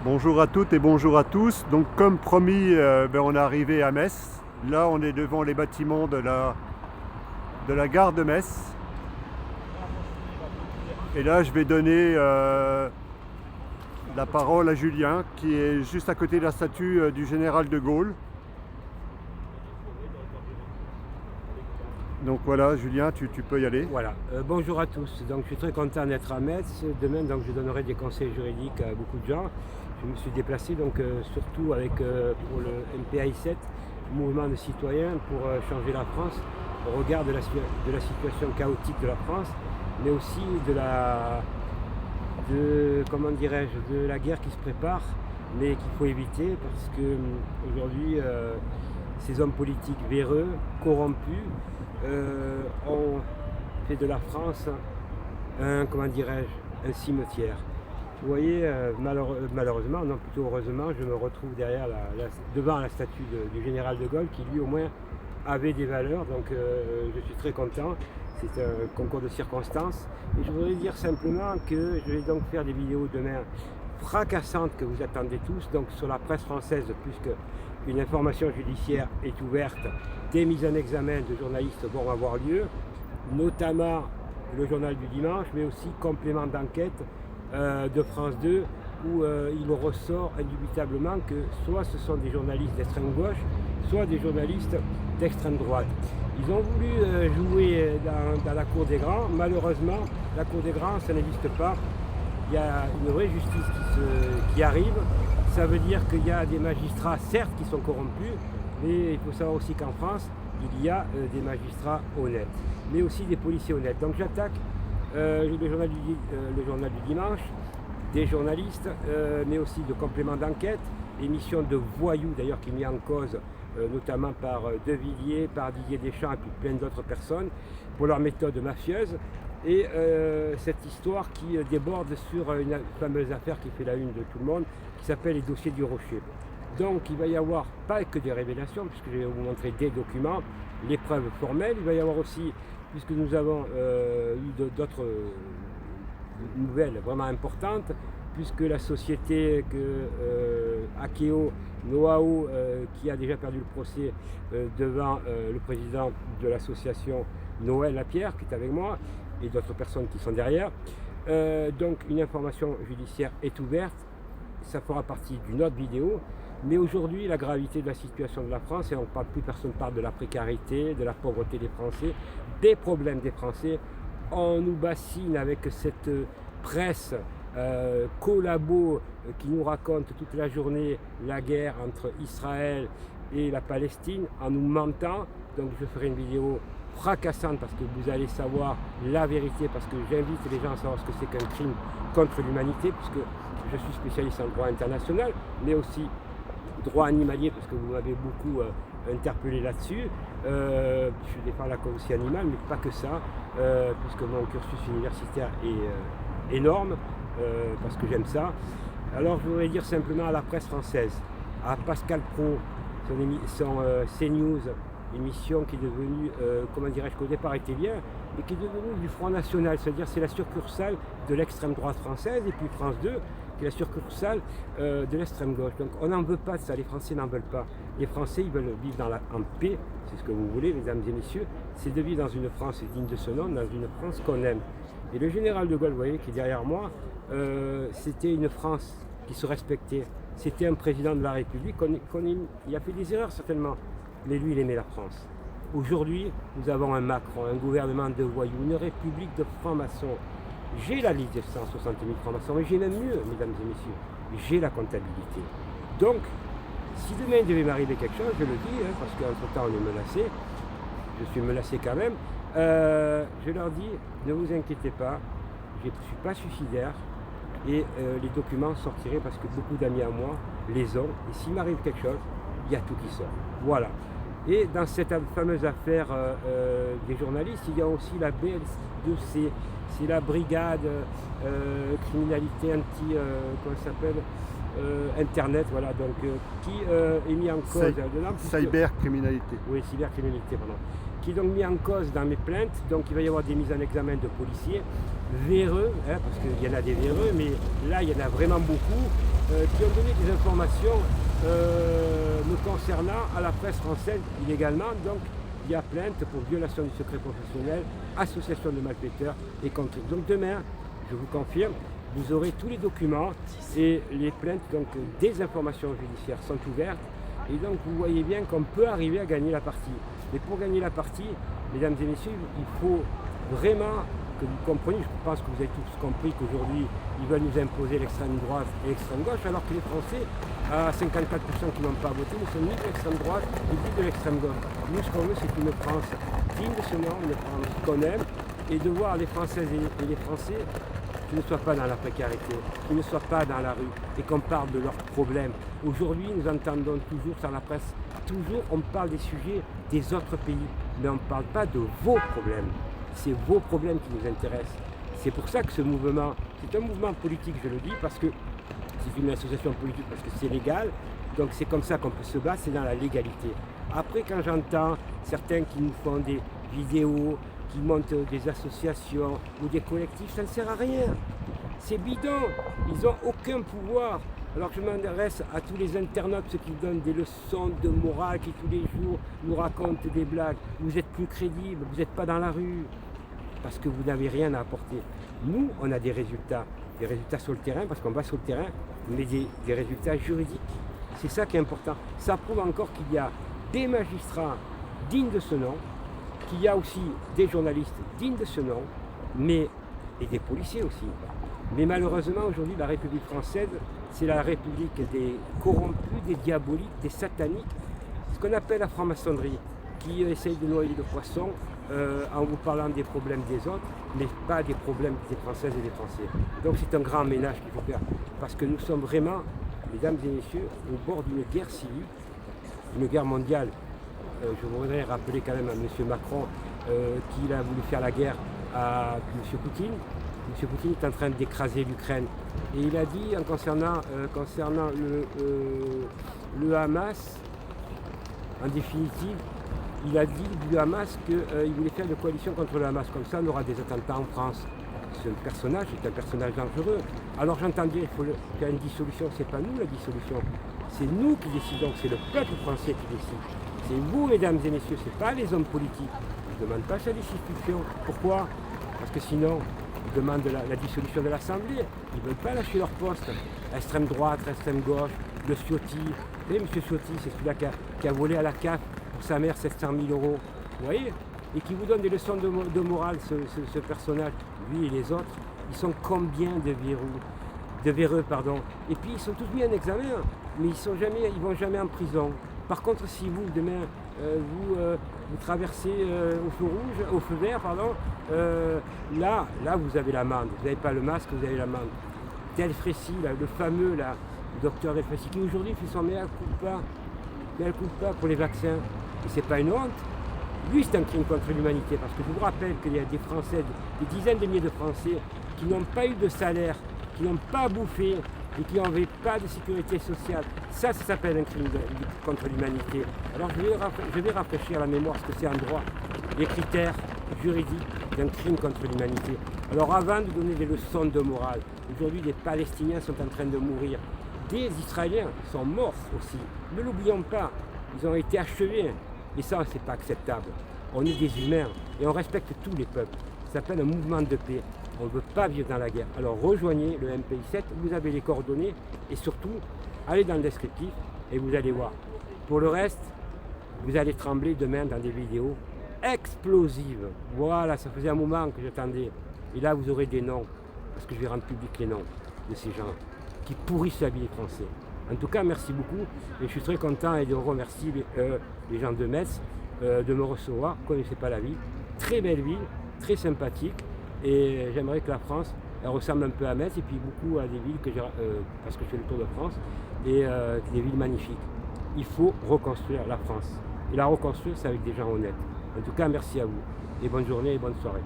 Bonjour à toutes et bonjour à tous. Donc comme promis, on est arrivé à Metz. Là on est devant les bâtiments de la gare de Metz. Et là je vais donner la parole à Julien qui est juste à côté de la statue du général de Gaulle. Donc voilà Julien, tu peux y aller. Voilà, bonjour à tous. Donc je suis très content d'être à Metz. Demain donc je donnerai des conseils juridiques à beaucoup de gens. Je me suis déplacé surtout avec pour le MPI7, mouvement de citoyens pour changer la France au regard de la situation chaotique de la France, mais aussi de la guerre qui se prépare, mais qu'il faut éviter parce que aujourd'hui ces hommes politiques véreux, corrompus, ont fait de la France un cimetière. Vous voyez, malheureusement, non plutôt heureusement, je me retrouve devant la statue du général de Gaulle qui lui au moins avait des valeurs, donc je suis très content. C'est un concours de circonstances. Et je voudrais dire simplement que je vais donc faire des vidéos demain fracassantes que vous attendez tous, donc sur la presse française, puisque une information judiciaire est ouverte, des mises en examen de journalistes vont avoir lieu, notamment le journal du dimanche, mais aussi complément d'enquête de France 2, où il ressort indubitablement que soit ce sont des journalistes d'extrême gauche, soit des journalistes d'extrême droite. Ils ont voulu jouer dans la cour des grands. Malheureusement, la cour des grands, ça n'existe pas. Il y a une vraie justice qui arrive. Ça veut dire qu'il y a des magistrats, certes, qui sont corrompus, mais il faut savoir aussi qu'en France, il y a des magistrats honnêtes, mais aussi des policiers honnêtes. Donc j'attaque le journal du dimanche, des journalistes, mais aussi de compléments d'enquête, émission de voyous d'ailleurs qui est mis en cause, notamment par De Villiers, par Didier Deschamps et puis plein d'autres personnes, pour leur méthode mafieuse. Et cette histoire qui déborde sur une fameuse affaire qui fait la une de tout le monde, qui s'appelle les dossiers du Rocher. Donc il va y avoir pas que des révélations, puisque je vais vous montrer des documents, les preuves formelles. Il va y avoir aussi, puisque nous avons eu d'autres nouvelles vraiment importantes, puisque la société Akeo Noao, qui a déjà perdu le procès devant le président de l'association Noël Lapierre, qui est avec moi, et d'autres personnes qui sont derrière. Donc une information judiciaire est ouverte, ça fera partie d'une autre vidéo. Mais aujourd'hui, la gravité de la situation de la France, et personne ne parle de la précarité, de la pauvreté des Français, des problèmes des Français. On nous bassine avec cette presse collabo qui nous raconte toute la journée la guerre entre Israël et la Palestine en nous mentant. Donc je ferai une vidéo fracassante parce que vous allez savoir la vérité, parce que j'invite les gens à savoir ce que c'est qu'un crime contre l'humanité, puisque je suis spécialiste en droit international, mais aussi droit animalier, parce que vous m'avez beaucoup interpellé là-dessus. Je défends la cause aussi animale, mais pas que ça, puisque mon cursus universitaire est énorme, parce que j'aime ça. Alors je voudrais dire simplement à la presse française, à Pascal Praud, son CNews, émission qui est devenue, qu'au départ était bien, et qui est devenue du Front National, c'est-à-dire c'est la succursale de l'extrême droite française, et puis France 2, qui est la succursale de l'extrême gauche. Donc on n'en veut pas de ça, les Français n'en veulent pas. Les Français, ils veulent vivre en paix, c'est ce que vous voulez, mesdames et messieurs, c'est de vivre dans une France digne de ce nom, dans une France qu'on aime. Et le général de Gaulle, vous voyez, qui est derrière moi, c'était une France qui se respectait. C'était un président de la République, il a fait des erreurs certainement, mais lui, il aimait la France. Aujourd'hui, nous avons un Macron, un gouvernement de voyous, une république de francs-maçons. J'ai la liste des 160 000 francs-maçons, mais j'ai même mieux, mesdames et messieurs, j'ai la comptabilité. Donc, si demain il devait m'arriver quelque chose, je le dis, parce qu'entre-temps on est menacé, je suis menacé quand même, je leur dis, ne vous inquiétez pas, je ne suis pas suicidaire, et les documents sortiraient parce que beaucoup d'amis à moi les ont, et s'il m'arrive quelque chose, il y a tout qui sort. Voilà. Et dans cette fameuse affaire des journalistes, il y a aussi la BL2C, c'est la brigade criminalité Internet, voilà, donc qui est mis en cause. Cybercriminalité. Oui, cybercriminalité, pardon. qui est donc mis en cause dans mes plaintes. Donc il va y avoir des mises en examen de policiers véreux, parce qu'il y en a des véreux, mais là il y en a vraiment beaucoup, qui ont donné des informations me concernant à la presse française illégalement. Donc il y a plainte pour violation du secret professionnel, association de malfaiteurs et contre. Donc demain, je vous confirme, vous aurez tous les documents et les plaintes, donc des informations judiciaires sont ouvertes. Et donc vous voyez bien qu'on peut arriver à gagner la partie. Mais pour gagner la partie, mesdames et messieurs, il faut vraiment que vous compreniez, je pense que vous avez tous compris qu'aujourd'hui, ils veulent nous imposer l'extrême droite et l'extrême gauche, alors que les Français, à 54% qui n'ont pas voté, ne sont ni de l'extrême droite, ni de l'extrême gauche. Nous, ce qu'on veut, c'est une France digne de ce nom, une France qu'on aime, et de voir les Françaises et les Français qui ne soient pas dans la précarité, qui ne soient pas dans la rue, et qu'on parle de leurs problèmes. Aujourd'hui, nous entendons toujours sur la presse, toujours on parle des sujets des autres pays, mais on ne parle pas de vos problèmes. C'est vos problèmes qui nous intéressent. C'est pour ça que ce mouvement, c'est un mouvement politique, je le dis, parce que c'est une association politique, parce que c'est légal, donc c'est comme ça qu'on peut se battre, c'est dans la légalité. Après, quand j'entends certains qui nous font des vidéos, qui montent des associations ou des collectifs, ça ne sert à rien. C'est bidon, ils n'ont aucun pouvoir. Alors je m'adresse à tous les internautes, ceux qui donnent des leçons de morale, qui tous les jours nous racontent des blagues. Vous êtes plus crédibles, vous n'êtes pas dans la rue, parce que vous n'avez rien à apporter. Nous, on a des résultats sur le terrain, parce qu'on va sur le terrain, mais des résultats juridiques. C'est ça qui est important. Ça prouve encore qu'il y a des magistrats dignes de ce nom, qu'il y a aussi des journalistes dignes de ce nom, et des policiers aussi. Mais malheureusement, aujourd'hui, la République française, c'est la République des corrompus, des diaboliques, des sataniques, ce qu'on appelle la franc-maçonnerie, qui essaye de noyer le poisson en vous parlant des problèmes des autres, mais pas des problèmes des Françaises et des Français. Donc c'est un grand ménage qu'il faut faire, parce que nous sommes vraiment, mesdames et messieurs, au bord d'une guerre civile, une guerre mondiale. Je voudrais rappeler quand même à M. Macron qu'il a voulu faire la guerre à M. Poutine. M. Poutine est en train d'écraser l'Ukraine. Et il a dit, concernant le Hamas, en définitive, il a dit du Hamas qu'il voulait faire une coalition contre le Hamas. Comme ça, on aura des attentats en France. Ce personnage est un personnage dangereux. Alors j'entends dire qu'il y a une dissolution. C'est pas nous la dissolution. C'est nous qui décidons. C'est le peuple français qui décide. C'est vous, mesdames et messieurs. C'est pas les hommes politiques. Ils ne demandent pas sa dissolution. Pourquoi? Parce que sinon, ils demandent la dissolution de l'Assemblée. Ils ne veulent pas lâcher leur poste. Extrême droite, extrême gauche, le Ciotti. Vous savez, M. Ciotti, c'est celui-là qui a volé à la CAF pour sa mère 700 000 €. Vous voyez? Et qui vous donne des leçons de morale, ce personnage. Lui et les autres, ils sont combien de véreux, pardon. Et puis ils sont tous mis en examen, mais ils vont jamais en prison. Par contre, si vous, demain, vous traversez au feu vert, pardon, là, vous avez l'amende. Vous n'avez pas le masque, vous avez l'amende. Del Frécy, là, le fameux, là, le docteur Del Frécy, qui aujourd'hui fait son mea culpa pour les vaccins. Et c'est pas une honte. Lui, c'est un crime contre l'humanité, parce que je vous rappelle qu'il y a des Français, des dizaines de milliers de Français, qui n'ont pas eu de salaire, qui n'ont pas bouffé, et qui n'avaient pas de sécurité sociale. Ça s'appelle un crime contre l'humanité. Alors je vais rafraîchir la mémoire, parce que c'est un droit, les critères juridiques d'un crime contre l'humanité. Alors avant de donner des leçons de morale, aujourd'hui des Palestiniens sont en train de mourir, des Israéliens sont morts aussi, ne l'oublions pas, ils ont été achevés, et ça c'est pas acceptable. On est des humains et on respecte tous les peuples. Ça s'appelle un mouvement de paix. On ne veut pas vivre dans la guerre. Alors rejoignez le MPI7, vous avez les coordonnées et surtout, allez dans le descriptif et vous allez voir. Pour le reste, vous allez trembler demain dans des vidéos explosives. Voilà, ça faisait un moment que j'attendais. Et là, vous aurez des noms, parce que je vais rendre public les noms de ces gens qui pourrissent la vie des Français. En tout cas, merci beaucoup et je suis très content et de remercier les gens de Metz de me recevoir. Vous ne connaissez pas la ville. Très belle ville, très sympathique. Et j'aimerais que la France elle ressemble un peu à Metz et puis beaucoup à des villes parce que je fais le tour de France et des villes magnifiques. Il faut reconstruire la France. Et la reconstruire, c'est avec des gens honnêtes. En tout cas, merci à vous et bonne journée et bonne soirée.